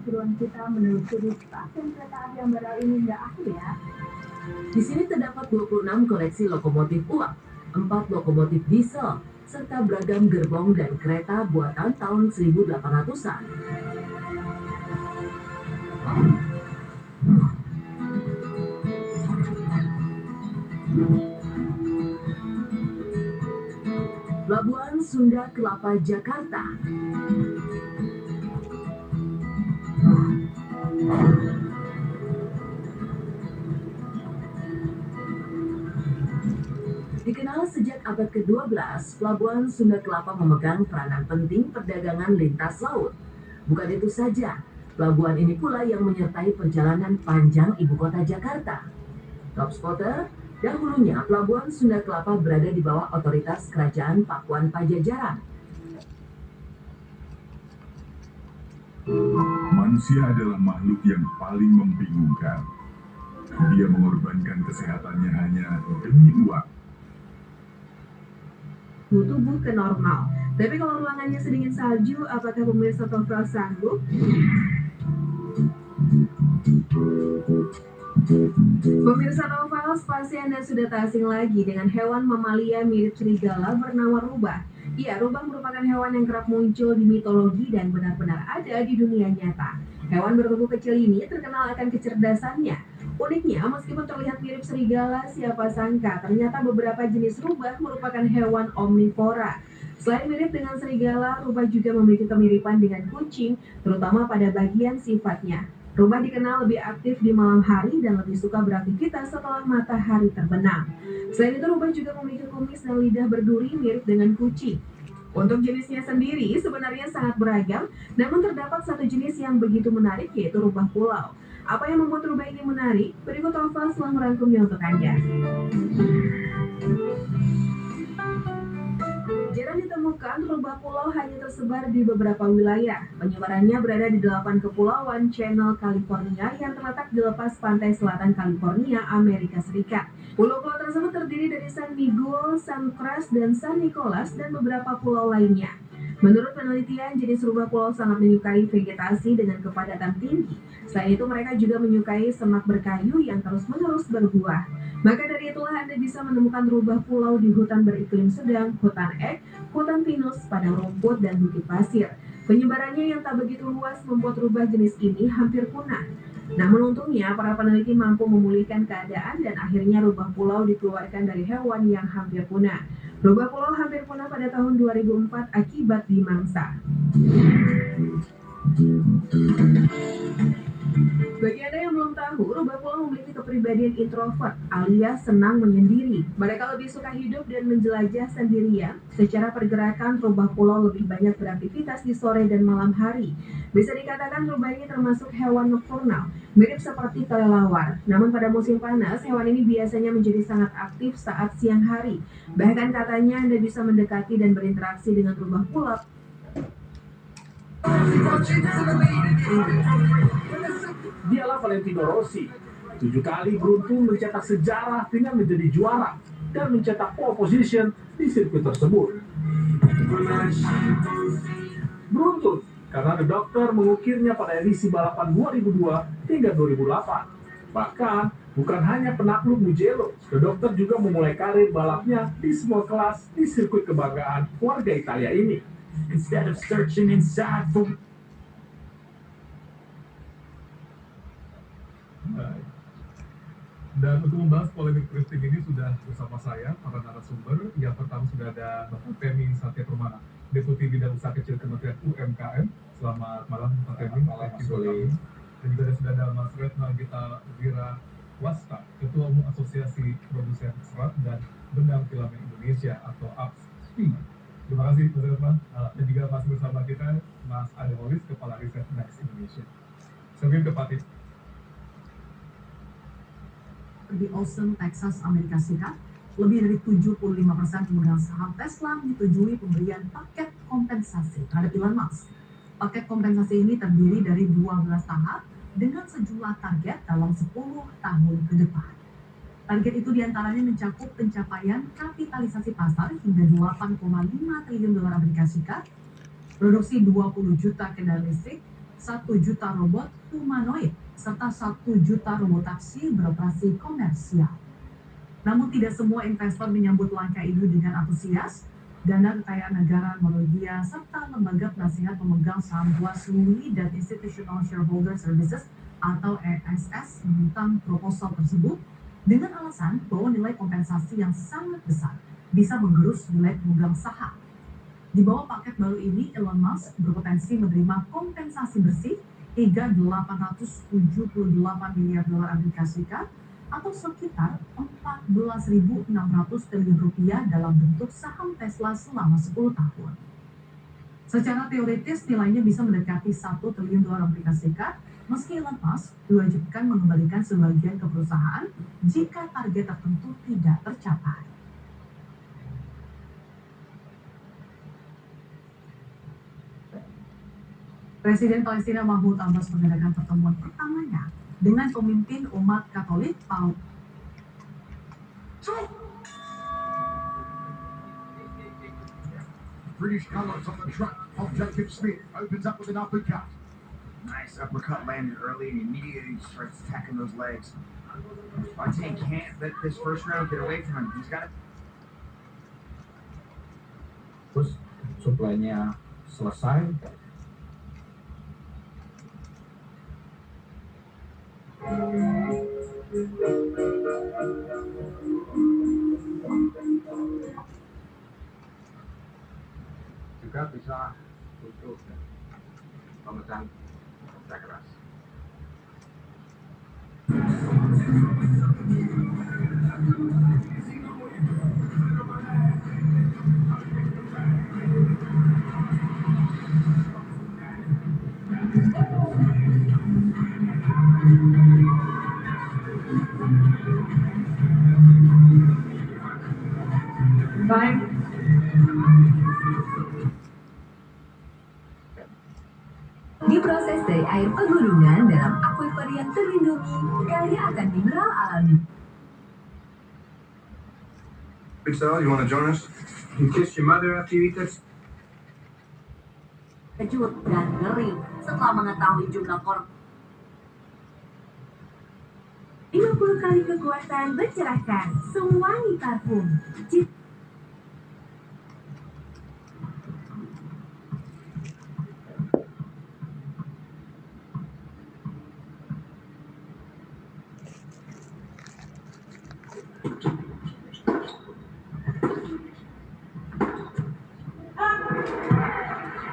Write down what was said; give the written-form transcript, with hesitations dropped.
keseruan kita menelusuri stasiun kereta api yang baru ini nggak akhir ya. Di sini terdapat 26 koleksi lokomotif uap, 4 lokomotif diesel, serta beragam gerbong dan kereta buatan tahun 1800-an. Pelabuhan Sunda Kelapa, Jakarta. Dikenal sejak abad ke-12, Pelabuhan Sunda Kelapa memegang peranan penting perdagangan lintas laut. Bukan itu saja, pelabuhan ini pula yang menyertai perjalanan panjang ibu kota Jakarta. Top Spotter, dahulunya Pelabuhan Sunda Kelapa berada di bawah otoritas Kerajaan Pakuan Pajajaran. Manusia adalah makhluk yang paling membingungkan. Dia mengorbankan kesehatannya hanya demi uang. Tubuh ke normal. Tapi kalau ruangannya sedingin salju, apakah pemirsa Novel sanggup? Pemirsa Novel, pasti Anda sudah tak asing lagi dengan hewan mamalia mirip serigala bernama rubah. Ya, rubah merupakan hewan yang kerap muncul di mitologi dan benar-benar ada di dunia nyata. Hewan bertubuh kecil ini terkenal akan kecerdasannya. Uniknya, meskipun terlihat mirip serigala, siapa sangka ternyata beberapa jenis rubah merupakan hewan omnivora. Selain mirip dengan serigala, rubah juga memiliki kemiripan dengan kucing, terutama pada bagian sifatnya. Rubah dikenal lebih aktif di malam hari dan lebih suka beraktivitas setelah matahari terbenam. Selain itu, rubah juga memiliki kumis dan lidah berduri mirip dengan kucing. Untuk jenisnya sendiri sebenarnya sangat beragam, namun terdapat satu jenis yang begitu menarik, yaitu rubah pulau. Apa yang membuat rubah ini menarik? Berikut Novel telah merangkumnya untuk Anda. Jarang ditemukan, rubah pulau hanya tersebar di beberapa wilayah. Penyebarannya berada di 8 kepulauan Channel California yang terletak di lepas pantai selatan California, Amerika Serikat. Pulau-pulau tersebut terdiri dari San Miguel, San Cras, dan San Nicolas, dan beberapa pulau lainnya. Menurut penelitian, jenis rubah pulau sangat menyukai vegetasi dengan kepadatan tinggi. Selain itu, mereka juga menyukai semak berkayu yang terus-menerus berbuah. Maka dari itulah Anda bisa menemukan rubah pulau di hutan beriklim sedang, hutan ek, hutan pinus, padang rumput, dan bukit pasir. Penyebarannya yang tak begitu luas membuat rubah jenis ini hampir punah. Namun untungnya, para peneliti mampu memulihkan keadaan dan akhirnya rubah pulau dikeluarkan dari hewan yang hampir punah. Rubah pulau hampir punah pada tahun 2004 akibat dimangsa. Bagi Anda yang belum tahu, rubah pulau memiliki kepribadian introvert alias senang menyendiri. Mereka lebih suka hidup dan menjelajah sendirian. Secara pergerakan, rubah pulau lebih banyak beraktivitas di sore dan malam hari. Bisa dikatakan rubah ini termasuk hewan nokturnal, mirip seperti kelelawar. Namun pada musim panas, hewan ini biasanya menjadi sangat aktif saat siang hari. Bahkan katanya Anda bisa mendekati dan berinteraksi dengan rubah pulau. Dialah Valentino Rossi, 7 kali beruntun mencetak sejarah dengan menjadi juara dan mencetak pole position di sirkuit tersebut. Beruntun karena The Doctor mengukirnya pada edisi balapan 2002 hingga 2008. Bahkan bukan hanya penakluk Mugello, The Doctor juga memulai karir balapnya di semua kelas di sirkuit kebanggaan warga Italia ini. Instead of searching inside for Dan untuk membahas polemik drifting ini sudah bersama saya para narasumber. Yang pertama sudah ada Bapak Femi Satya Permana, Deputi Bidang Usaha Kecil Kementerian UMKM. Selamat malam Pak Femi. Dan juga sudah ada Mas Retna Gita Wira Wasta, Ketua Umum Asosiasi Produsen Serat dan Benang Filamen Indonesia atau APSFI. Terima kasih Mas Retna. Dan juga masih bersama kita Mas Ade Holis, Kepala Riset Next Indonesia. Saya ke Pak Tito. Di Austin, Texas, Amerika Serikat, lebih dari 75% pemegang saham Tesla menyetujui pemberian paket kompensasi terhadap Elon Musk. Paket kompensasi ini terdiri dari 12 tahap dengan sejumlah target dalam 10 tahun ke depan. Target itu diantaranya mencakup pencapaian kapitalisasi pasar hingga 8,5 triliun dolar Amerika Serikat, produksi 20 juta kendaraan listrik, 1 juta robot humanoid, serta 1 juta robot taksi beroperasi komersial. Namun tidak semua investor menyambut langkah ini dengan antusias. Dana Kekayaan Negara Norwegia serta lembaga penasihat pemegang saham buas Louis dan Institutional Shareholder Services atau ESS menentang proposal tersebut dengan alasan bahwa nilai kompensasi yang sangat besar bisa menggerus nilai pemegang saham. Di bawah paket baru ini, Elon Musk berpotensi menerima kompensasi bersih hingga 878 miliar dolar Amerika Serikat atau sekitar 14.600 triliun rupiah dalam bentuk saham Tesla selama 10 tahun. Secara teoritis nilainya bisa mendekati 1 triliun dolar Amerika Serikat meski Elon Musk diwajibkan mengembalikan sebagian ke perusahaan jika target tertentu tidak tercapai. Presiden Palestina Mahmud Abbas mengadakan pertemuan pertamanya dengan pemimpin umat Katolik Paul. British colours on the truck of Jacob Smith opens up with an uppercut. Nice uppercut landed early and immediately starts attacking those legs. Fontaine can't let this first round get away from him. He's got to. Terus supply-nya selesai. Juga bisa untuk pemecahan kerja keras. Diproses dari air pegunungan dalam akuifer yang terlindungi, kaya akan mineral alami. Big Sal, you want to join us? You kiss your mother after you eat this? Kejut dan ngeri setelah mengetahui jumlah korban. 50 kali kekuatan mencerahkan, sewangi parfum.